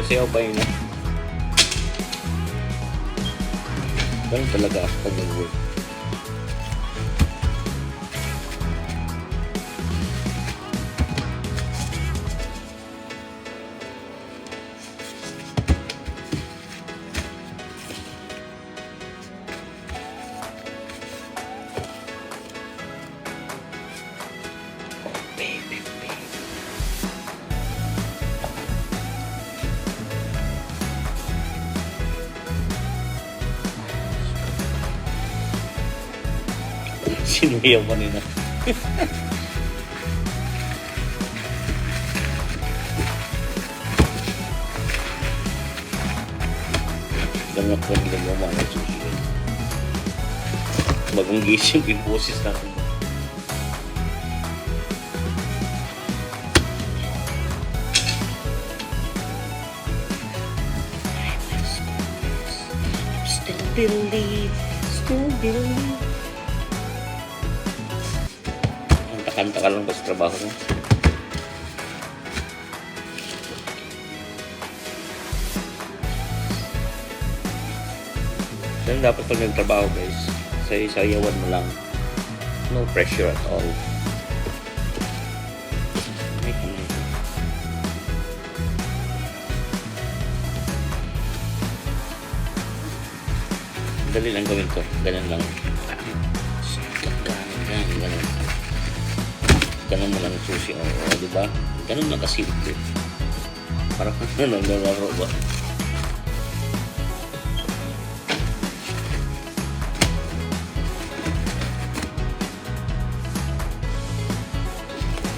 sayaw-sayaw pa yun. Ganun talaga pag nag-work. Sinuyaw kanina. Ganun ako nila mo mga sushi. Bagong gising yung boses natin. Still believe. Kanta ka lang ba sa trabaho mo? Then dapat pag nagtrabaho guys, sayawan mo lang. No pressure at all. Dali lang gawin to. Ganun lang. Ganun. Ganun mo lang susi. O, diba? Ganun lang kasimple. Parang naglalaro ba?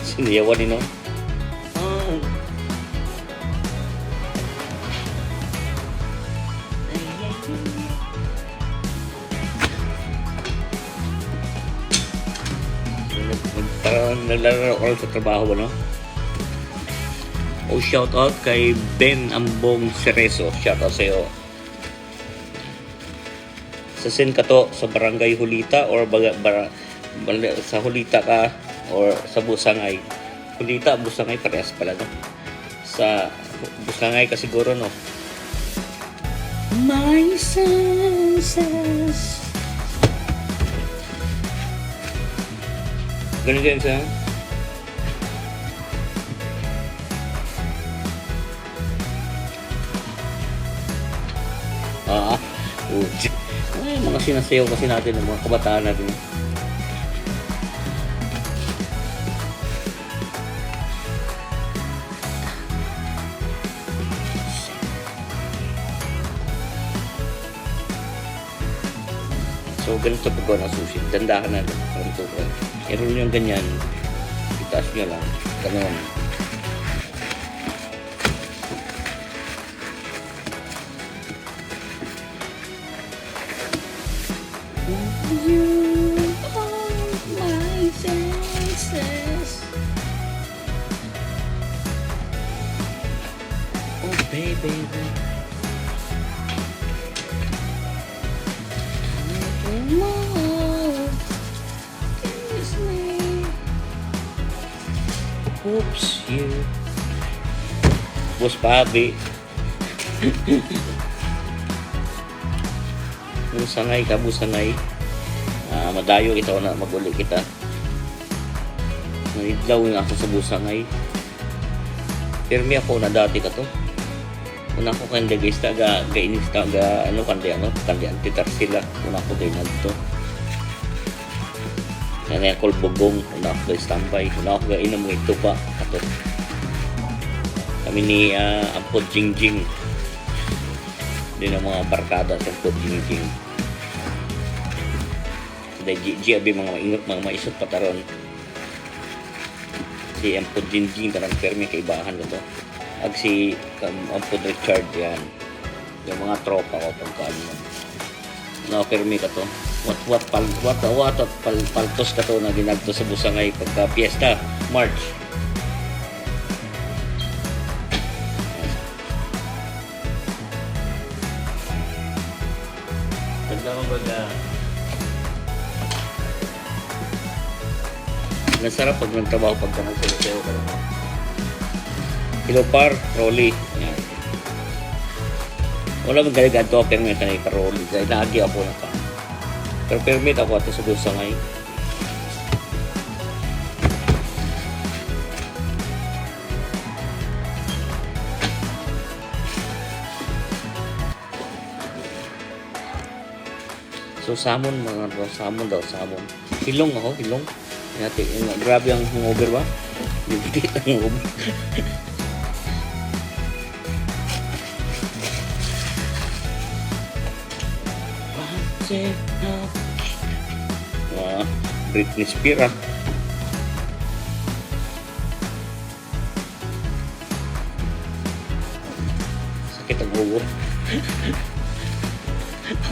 Siniyawan din, no? Parang naglalaro ko sa trabaho, no? O shout out kay Ben Ambong Cerezo. Shout out sa'yo. Sa sin ka to, sa Barangay Hulita or sa Hulita ka or sa Busangay. Hulita, Busangay, parehas pala, no? Sa Busangay ka siguro, no? My senses. Ganun din siya. Ay, mga sinasayaw kasi natin ng mga kabataan natin. So, ganito pag gawa ng sushi. Dandahan natin. Ganito po. I-roll nyo yung ganyan. Itaas nyo lang. Ganun. You are my senses. Oh, baby. Oops, you. Boss Pabi. Busangay ka, busangay. Madayo kita na maguli kita. Nagidlaw nga ako sa busangay. Pirmi ako na dati ka to. Una ko kanda guys, gainis kandi antitar sila. Una ko din nagto. Yan yung kulbogong, una ako guys tambay. Una ako inom ng ito pa. Ato. Kami ni Ampod Jingjing. Hindi na mga barkada sa Ampod Jingjing. Dahil abi mga maingot, mga maisot pataron. Si Ampod Jingjing, tarang permi kaibahan na to. Ag si Ampod Richard yan. Yung mga tropa ko pagkaan mo. Na-permi ka to. What paltos ka to na ginagto sa Busangay pagka piyesta, March. Ganda mo baga. Nasarap pag nagtrabaho pagka nagsasayaw ka naman. Hilopar, Rolly. Yan. Wala mong galigad to, permit na iparoli. Dahil naagi ako na ka. Pero permit ako at sa gusto ngayon. So, salmon mga bro. Salmon daw, salmon. Hilong ako, hilong. Grabe ang hangover ba? Hindi ang hangover. Britney Spears. Sakit ang ulo.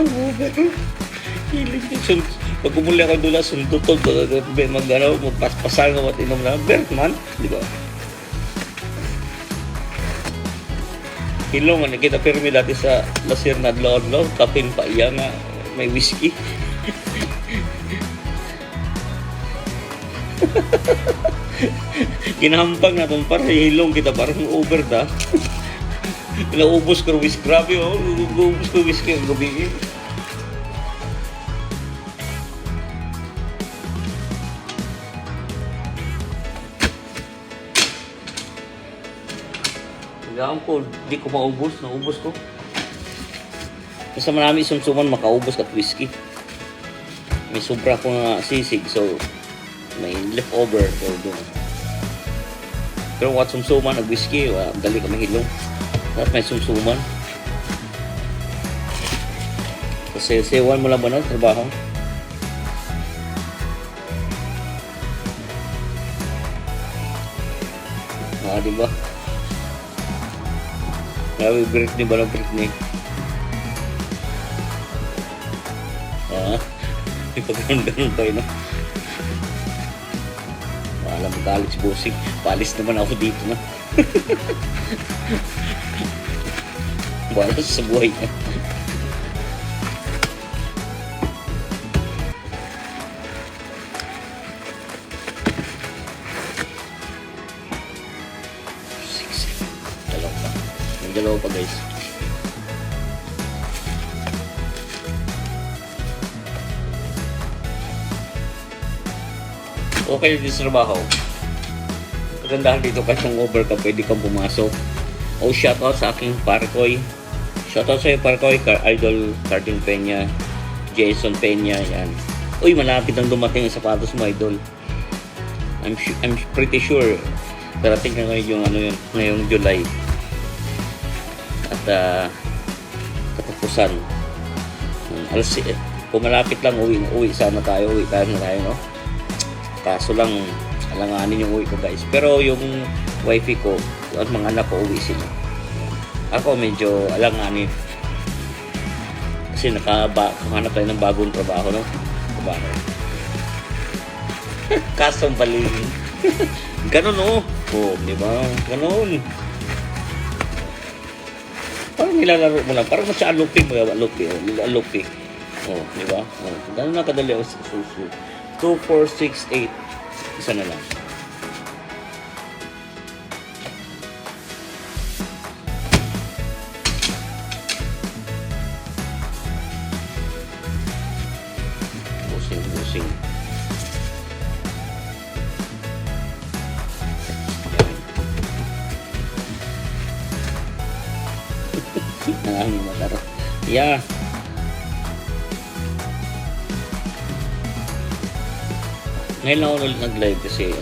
Ang ulo. Hilig din. Pag umuli ako doon, sundutod. Magpaspasan ko at inom na. Bertman, di ba? Hilong, kita pirmi dati sa Lasir na Adlaw-Adlaw. Kapin pa iya nga. May whiskey. Kinahampang na itong parang hilong kita. Parang over da. Pinaubos ko whiskey. Grabe oh. Ubus ko whiskey ang gabi. Gawin ko, di ko maubos, naubos ko. Basta marami sumsuman makaubos at whiskey. May sobra ko na sisig, so may leftover. So, doon. Pero what sumsuman, nag-whiskey, dali ka mahilong. Tapos may sumsuman. Kasi sewan mo lang ba na trabaho? Diba? Grabe, Britney ba ng Britney? May pagkaroon-garoon pa yun, no? Alam mo, college bossing. Palis naman ako dito, no? Wala sa buhay niya. Dalawa pa guys. Okay din sa trabaho. Kagandahan dito kahit kung over ka, pwede kang pumasok. Shoutout sa aking Parkoy. Shoutout sa iyo Parkoy, Idol Carding Peña, Jason Peña, yan. Uy, malapit ang dumating ang sapatos mo, Idol. I'm pretty sure darating na ngayon yung ngayong July. At katapusan kung malapit lang uwi sana tayo, no? Kaso lang alanganin yung uwi ko guys, pero yung wifey ko at mga anak ko uwi sila. Ako medyo alanganin kasi nakahanap tayo ng bagong trabaho, no? Kasong baling. Ganun, oh. Di ba? Ganun. Parang nilalaro mo lang. Parang sa alupi mo. Alupi. Di ba? Ganun na kadali ako sa susu. 2, 4, 6, 8. Isa na lang. Busing. Nangangin mataro. Yeah. Ngayon lang ako nag-live kasi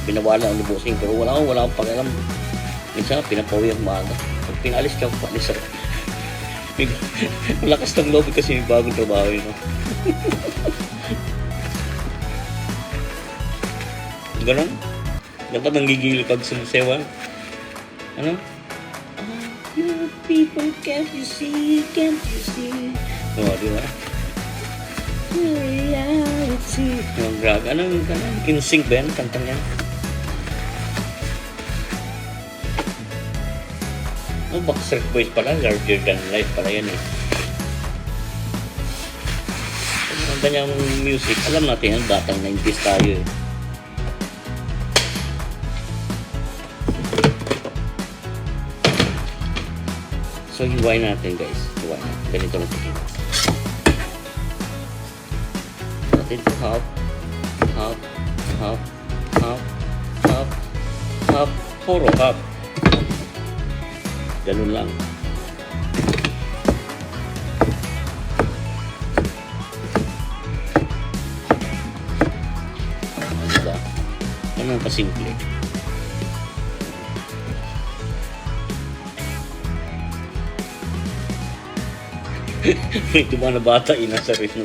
pinawala ang lubusing pero wala akong pakialam. Minsan pinapawi ang maaga. Pag pinalis ka, palis ako. Malakas ng lobby kasi may bagong trabaho yun. Ganun? Dapat nanggigil pag sumusewa. Ano? People, can't you see? Di ba? Reality. Yung drag. Anong in-sync ba yan? Kantang yan? Backstreet Boys pala. Larger than life pala yan eh. Ang ganyang music. Alam natin yan. Batang 90s tayo eh. So, hiwain natin guys. Hiwain natin. Ganito lang ito. Natin ito half. Half. Half. Half. Half. Half. Puro half. Ganun lang. Diba? Ganun kasimple. May tuma na bata, inasa rin. No?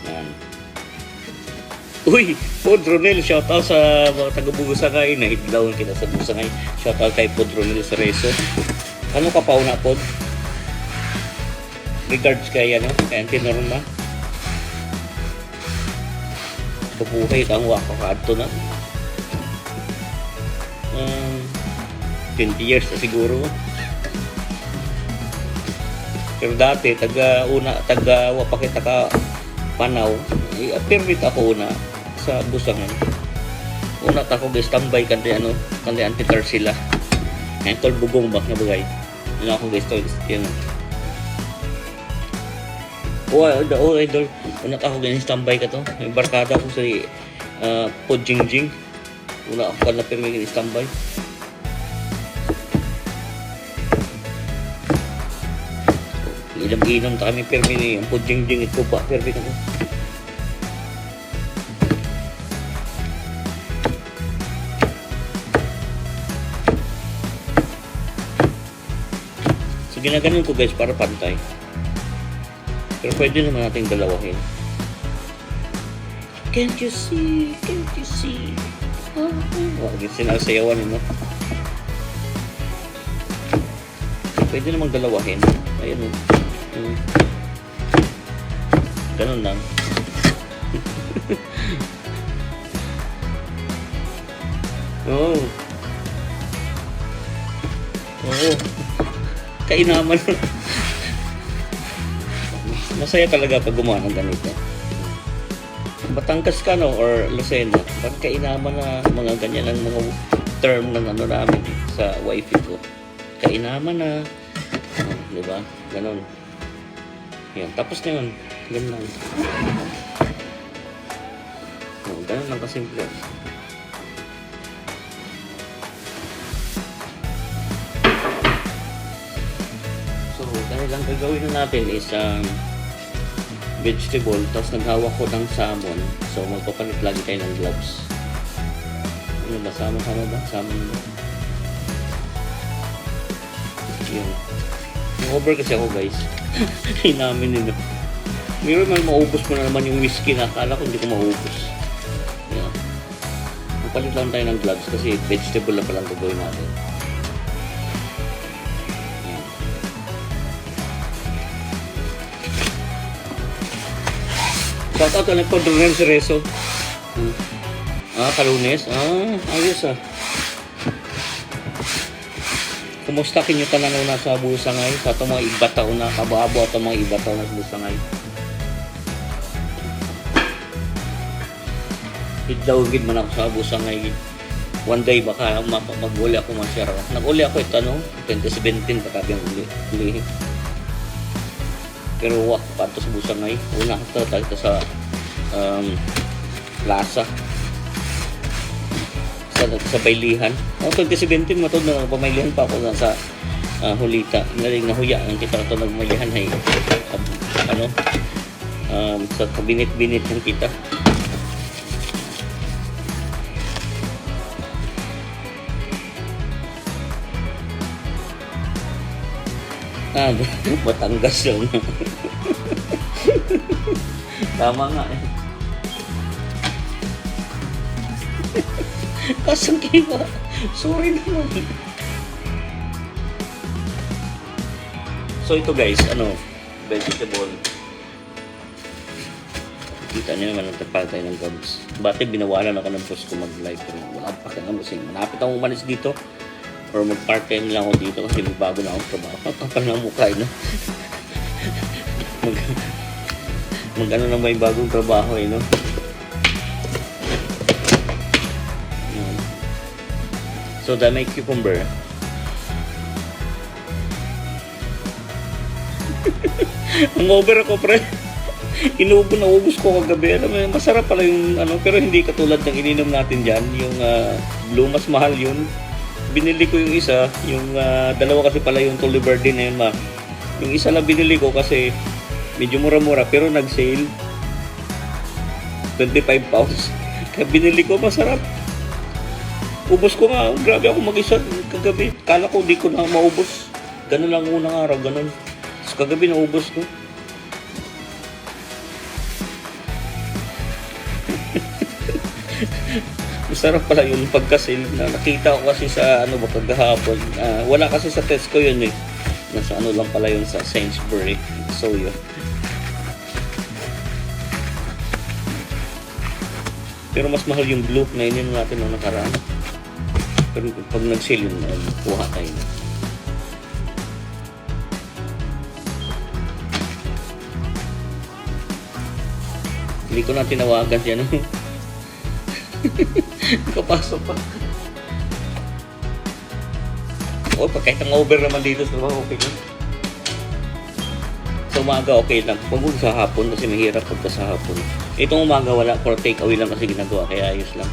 Yan. Uy! Pod Ronel, shoutout sa mga taga-Bugusangay. Nahidlaw kita sa Bugusangay. Shoutout kay Pod Ronel sa Reso. Ano ka pa una, Pod? Regards kay ano? Kay Auntie Norma. Kabuhay kang wakakadto na. 20 years na siguro. Pero dati, taga wapakita ka panaw, permit ako una sa Busangan. Una ako standby kanti anti-car sila. Ngayon tol bugong bak na bagay. Ano ako guys tol, yun. Idol. Una ako ganyan standby ka to. May barkada ko sa Podjingjing. Una ako na permit ganyan standby. Ilam-inom ta kami permit yung Podjingjing ito pa permit ako. So ginaganon ko guys para pantay. Pero pwede naman nating dalawahin. Can't you see? Can't you see? Wag sinasayawan mo. Pwede namang dalawahin. Ayan o. Ganun lang. Oh. Oo. Kainaman. Masaya talaga pag gumawa ng ganito. Batangas ka no or Lucena, pag kainaman na mga ganyan ang mga term ng ano namin sa wifi ko. Kainaman na. Di ba? Ganon. Yan. Tapos na yun. Ganun lang. Ganun lang kasimple. So, dahil lang gagawin na natin is vegetable, tapos naghawak ko ng salmon. So, magpapalit lagi tayo ng gloves. Ano ba? Salmon ba? Salmon ba? Yun. Over kasi ako guys. Hinamin nila. Meron man maubos mo na naman yung whiskey na akala ko hindi ko maubos. Yeah. Magpalit lang tayo ng gloves kasi vegetable na palang gagawin natin. Shoutout na nagpa-drone si Reso. Kalunes. Ayos ah. Kumusta kinyo tananaw na sa Busangay? Sa itong mga ibataw na kababo at mga ibataw na sa Busangay. Hidlawagid man ako sa Busangay. One day baka mag-uli ako masyara. Nag-uli ako ito 2017 pagkabi ang uli. Pero wak pa ito sa Busangay. Una ito sa Plaza. Sa Bailihan. 2017 matod na pamailihan pa ako sa Hulita. Nahuya ang kita ito nagmailihan ay sa kabinit-binit ng kita. Batangas lang. Tama nga eh. Kasang kiba. Sorry naman. So ito guys, vegetable. Kita niyo naman nagtagpal tayo ng gums. Bati binawalan ako ng boss ko mag-live. Pero wala pa kang amusing. Malapit akong umalis dito. Or mag-part-time lang ako dito kasi may bago na akong trabaho. Kapal na mukha, no? Mag-ano na may bagong trabaho eh, no? Yan. So, may cucumber. Ang over ako, pre. Naubos ko kagabi. Alam mo, masarap pala yung ano, pero hindi katulad ng ininom natin dyan. Yung blue, mas mahal yun. Binili ko yung isa, yung dalawa kasi pala yung Tully Verde na yun, ma. Yung isa lang binili ko kasi medyo mura-mura, pero nag-sale. 25 pounds. Kaya binili ko, masarap. Ubos ko nga, grabe ako mag-isa kagabi. Kala ko di ko na maubos. Ganun lang unang araw, ganun. So, kagabi naubos ko. Masarap pala yun pagka-sale na nakita ko kasi sa ano ba kagahapon. Wala kasi sa Tesco yun eh. Nasa ano lang pala yun sa Sainsbury. So yun. Pero mas mahal yung blue na ininom natin nung nakaraan. Pero pag nag-sale yun, kuha tayo. Hindi ko na tinawagan yan. Kapasok pa. O, kahit ang over naman dito sa mga okay lang. Sa umaga okay lang. Huwag sa hapon kasi mahirap pagka sa hapon. Itong umaga wala, for take away lang kasi ginagawa, kaya ayos lang.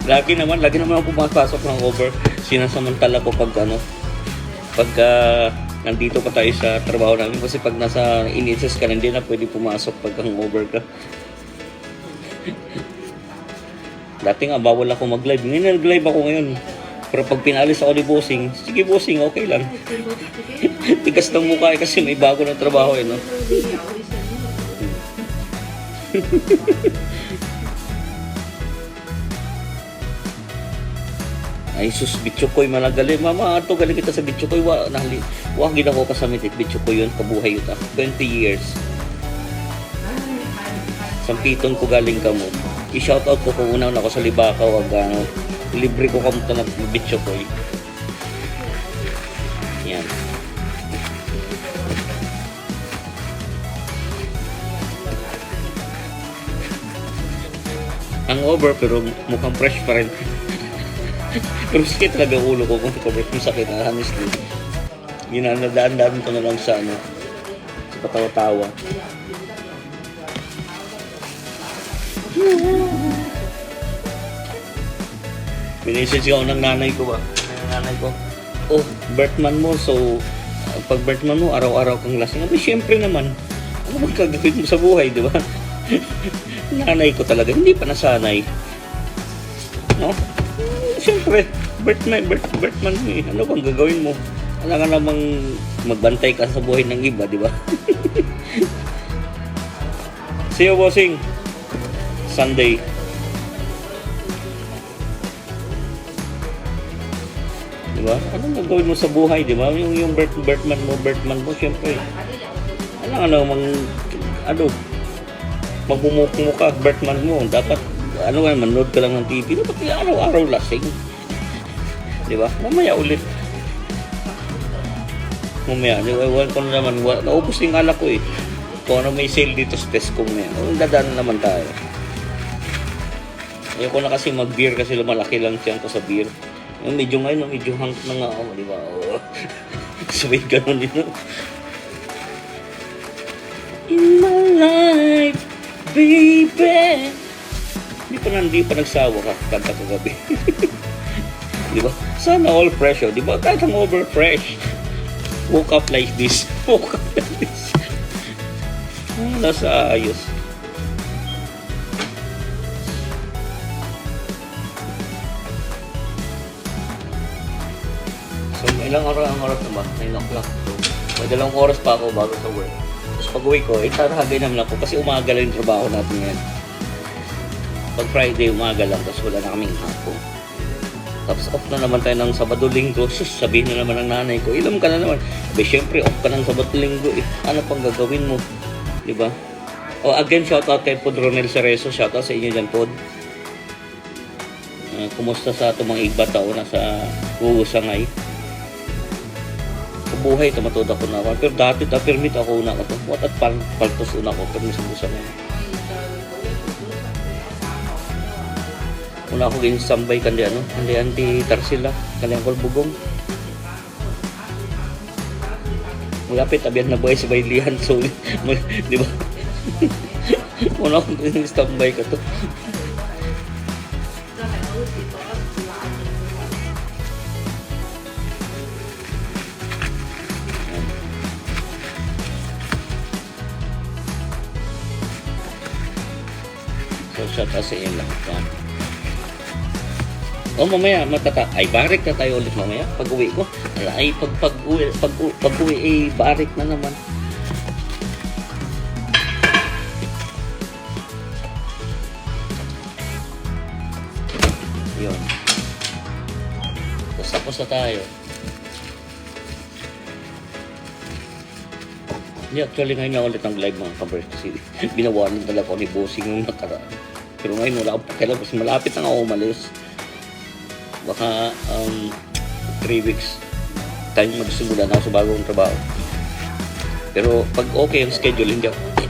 Lagi naman ako pumapasok ng over. Sinasamantala ko pag ano, pagka nandito pa tayo sa trabaho namin kasi pag nasa in-access ka hindi na pwede pumasok pag hangover ka. Dati nga bawal ako mag-live. Ngayon nag-live ako ngayon. Pero pag pinalis ako ni Bossing, sige Bossing, okay lang. Tigas ng mukha kasi may bago ng trabaho eh, no? Ay sus, Bitchokoy malagali. Mama, ato galing kita sa Bitchokoy. Wag gid ako kasamit it Bitchokoy yun, kabuhay yuta. 20 years. Sampiton ko galing kamo. I-shoutout ko kung unang ako sa Libakaw ag ano, libre ko kamo to ng Bitchokoy. Yan. Ang over pero mukhang fresh pa rin. Pero sakit talaga ulo ko kung coverage mo sakit na honestly. Ginanadaan-daan ko na lang sa ano, sa patawa-tawa. Minisage ako ng nanay ko ba? Ng nanay ko, oh, birthman mo, so pag birthman mo, araw-araw kang lasing. Pero syempre naman, ano bang gagawin mo sa buhay, di ba? Nanay ko talaga, hindi pa nasanay. No? Siyempre, birthman mo eh. Ano bang gagawin mo? Wala ka namang magbantay ka sa buhay ng iba, di ba? See you, Bossing. Sunday. Di ba? Anong gagawin mo sa buhay, di ba? Yung birthman mo, siyempre. Magbumukmo ka, birthman mo. Dapat, manood ka lang ng TV. Dapat araw-araw lasing. Di ba? Mamaya ulit. Ewan ko na naman. Naubos yung alak ko eh. Kung ano may sale dito sa Tesco mo yan. Dadaan naman tayo. Ayoko na kasi mag-beer kasi lumalaki lang siya ko sa beer. Medyo ngayon, medyo hang na nga ako, di ba? Sabay ganun din. In my life, baby. Hindi pa nagsawa ka, kanta ko gabi. Di ba? Sana all fresh, oh. Di ba? Kahit ang over fresh. Woke up like this. Nasa ayos. So, ilang oras na ba? 9 o'clock. So, may 2 oras pa ako bago sa work. Tapos pag-uwi ko, tarahagay naman ako kasi umaga lang yung trabaho natin ngayon. Pag Friday, umaga lang. Tapos wala na kaming hapon. Tapos off na naman tayo ng Sabado-Linggo. Sabihin na naman ng nanay ko, ilam ka na naman. Sabi, syempre, off ka ng Sabado-Linggo. Ano pang gagawin mo? Diba? O again, shoutout kay Pod Ronel Cerezo. Shoutout sa inyo dyan, Pod. Kumusta sa itong mga igba tao na sa Uusangay? Buhay, tumatod ako na ako. Pero dati, permit ako una ko to. What at paltos una ko, permit sa busa na yun. Una ako ginsambay kandi ano, kandi Tarsila, kandi ang Kolbugong. Malapit abiyan na buhay sa Baylihan, so di ba? Una ako ginsambay ka to. So siya kasi yun lang. O mamaya ay barik na tayo ulit mamaya pag uwi ko. Ay pag uwi ay barik na naman. Yun. Tapos na tayo. Hindi, actually ngayon nga ulit ang live mga kabers kasi binawalan talaga ko ni Bossing yung nakaraan. Pero ngayon wala akong pakialam kasi malapit na ako umalis. Baka 3 weeks tayo magsimula na ako sa bagong trabaho. Pero pag okay ang schedule,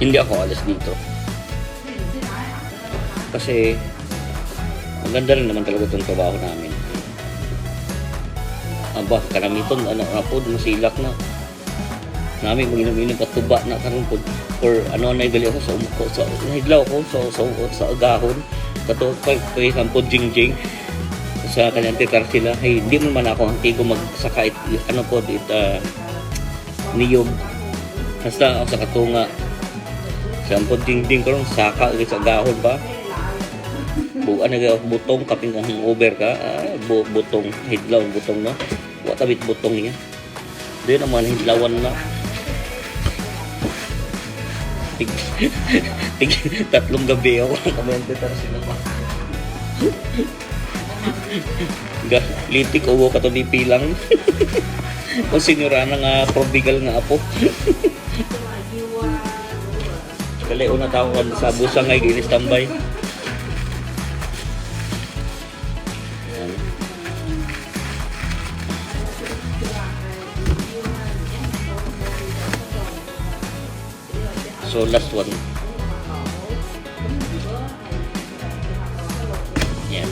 hindi ako alas dito. Kasi maganda rin naman talaga itong trabaho namin. Aba, karamiton, po, masilak na. Namin mag-inom-inom katuba na karon po. Or ano na igali ako sa nahidlaw ko sa agahon. Kato, pag jingjing sa kanyang titar sila, hey, hindi mo man ako ang tigo magsaka ano po dito niyog basta ako sa katunga sa ampod dingding ko rin saka sa gahon ba buwan na butong kaping ang over ka butong hidlaw butong no watabit butong niya doon naman hidlawan na tatlong gabi ako ang kamentitar sila pa litik uwo ka to di pilang kung sinyura na nga probigal nga apo kali una tao sa busang ngay ginis tambay so last one yan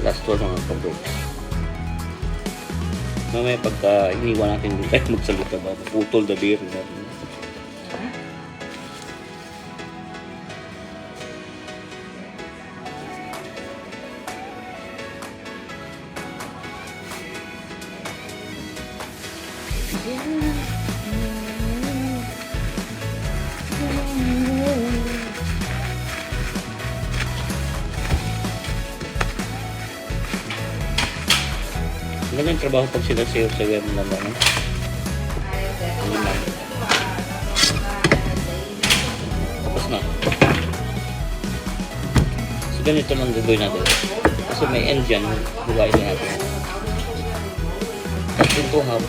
last one mga kabros. Mamaya pagka iniwan natin din tayo magsalita ba, putol the beer. Ganun yung trabaho pag sila sayo sa web na ano? Tapos na. So ganito lang gagawin natin. Kasi may end dyan, bukain natin. Tapos yung tuhap.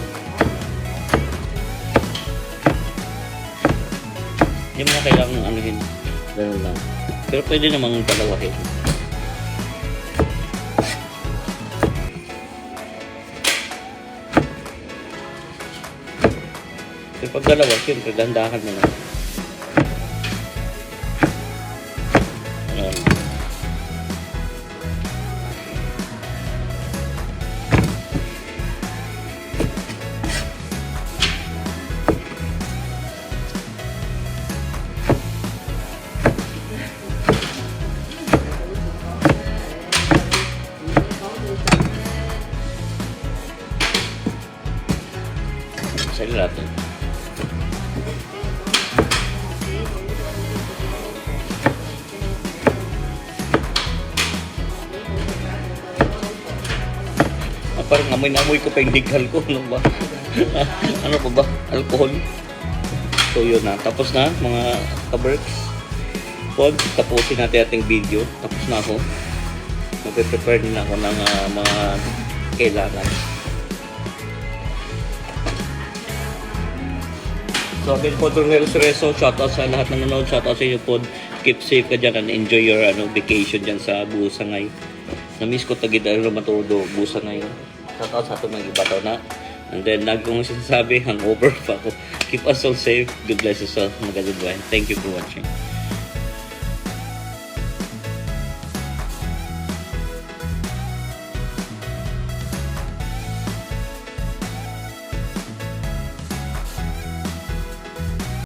Hindi mo na kailangan anuhin. Ganun lang. Pero pwede namang palawahin. Pero pag dalawa, siyempre, dandahan mo na. Ayan. Sa natin. Parang amoy ko pa yung dighal ko. Ano ba? Ano pa ba? Alcohol. So yun na. Tapos na mga kaberks. Pag tapusin natin ating video. Tapos na ako. Magpe-prepare din ako ng mga kailangan. So again po, Donels Reso, shoutout sa lahat ng nanonood, shoutout sa inyo po. Keep safe ka dyan and enjoy your vacation dyan sa Busangay. Na-miss ko tagid matudo Busangay. Shoutout sa ato mga iba tao na. And then, lagi kong sinasabi, hangover pa ako. Keep us all safe. God bless us all. Magandang buhay. Thank you for watching.